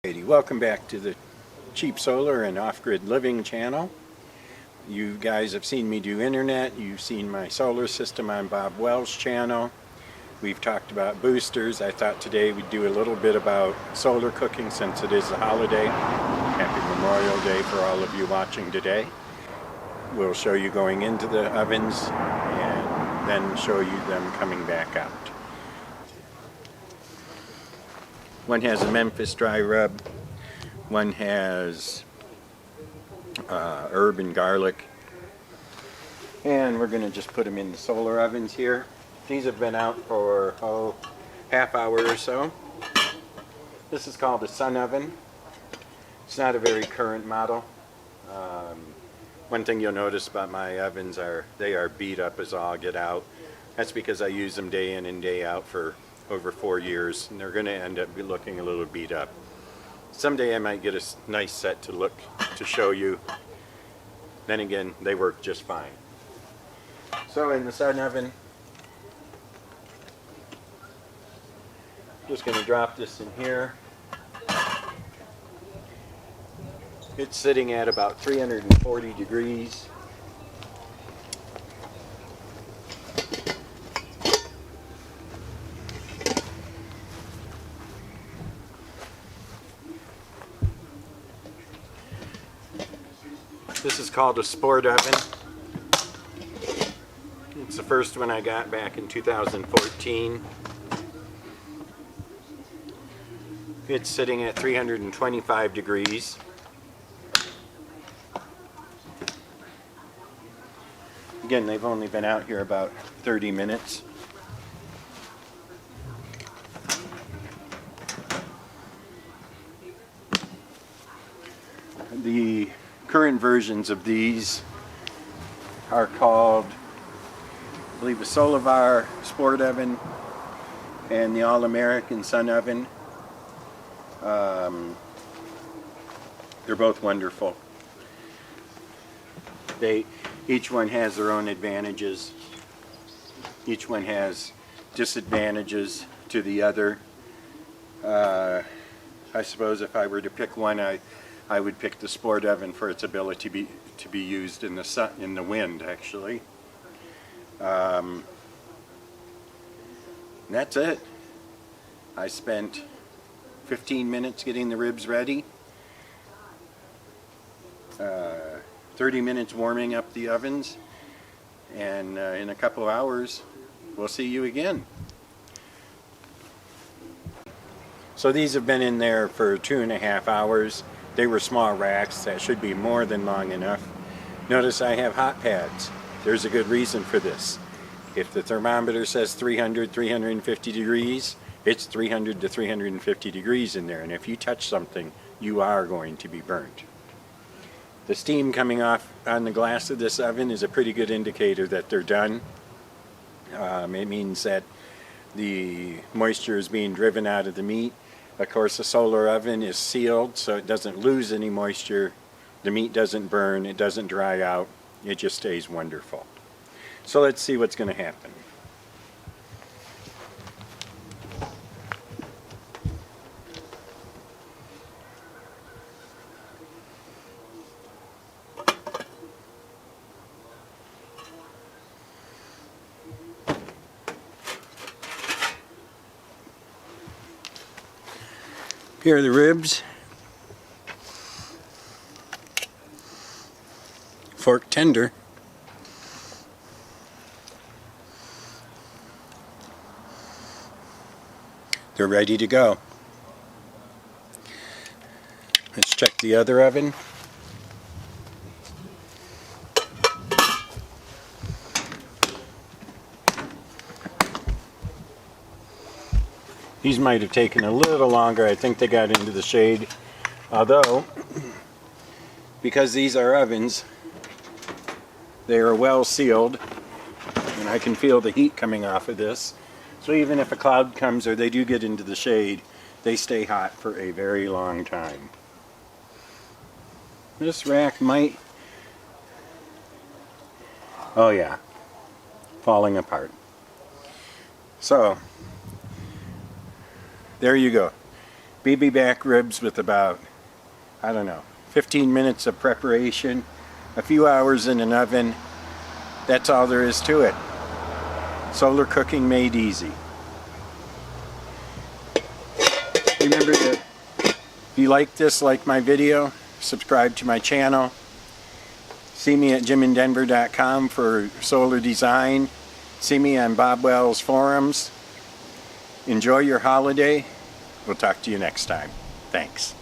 Welcome back to the Cheap Solar and Off-Grid Living channel. You guys have seen me do internet. You've seen my solar system on Bob Wells' channel. We've talked about boosters. I thought today we'd do a little bit about solar cooking since it is a holiday. Happy Memorial Day for all of you watching today. We'll show you going into the ovens and then show you them coming back out. One has a Memphis dry rub, one has herb and garlic, and we're going to just put them in the solar ovens here. These have been out for half hour or so. This is called a sun oven. It's not a very current model. One thing you'll notice about my ovens they are beat up as all get out. That's because I use them day in and day out for over 4 years, and they're going to end up looking a little beat up. Someday I might get a nice set to show you. Then again, they work just fine. So in the sun oven, just going to drop this in here. It's sitting at about 340 degrees. This is called a sport oven. It's the first one I got back in 2014. It's sitting at 325 degrees. Again, they've only been out here about 30 minutes. The current versions of these are called, I believe, a Solavore Sport Oven and the All-American Sun Oven. They're both wonderful. Each one has their own advantages. Each one has disadvantages to the other. I suppose if I were to pick one, I would pick the sport oven for its ability to be used in the sun, in the wind, actually. That's it. I spent 15 minutes getting the ribs ready, 30 minutes warming up the ovens, and in a couple of hours we'll see you again. So these have been in there for 2.5 hours. They were small racks. That should be more than long enough. Notice I have hot pads. There's a good reason for this. If the thermometer says 300, 350 degrees, it's 300 to 350 degrees in there, and if you touch something, you are going to be burnt. The steam coming off on the glass of this oven is a pretty good indicator that they're done. It means that the moisture is being driven out of the meat. Of course, the solar oven is sealed, so it doesn't lose any moisture. The meat doesn't burn, it doesn't dry out, it just stays wonderful. So let's see what's going to happen. Here are the ribs. Fork tender. They're ready to go. Let's check the other oven. These might have taken a little longer. I think they got into the shade. Although, because these are ovens, they are well sealed, and I can feel the heat coming off of this. So even if a cloud comes or they do get into the shade, they stay hot for a very long time. This rack might, oh yeah, falling apart. So, there you go. baby back ribs with about, I don't know, 15 minutes of preparation, a few hours in an oven. That's all there is to it. Solar cooking made easy. Remember to, if you like this, like my video, subscribe to my channel. See me at jimindenver.com for solar design. See me on Bob Wells forums. Enjoy your holiday. We'll talk to you next time. Thanks.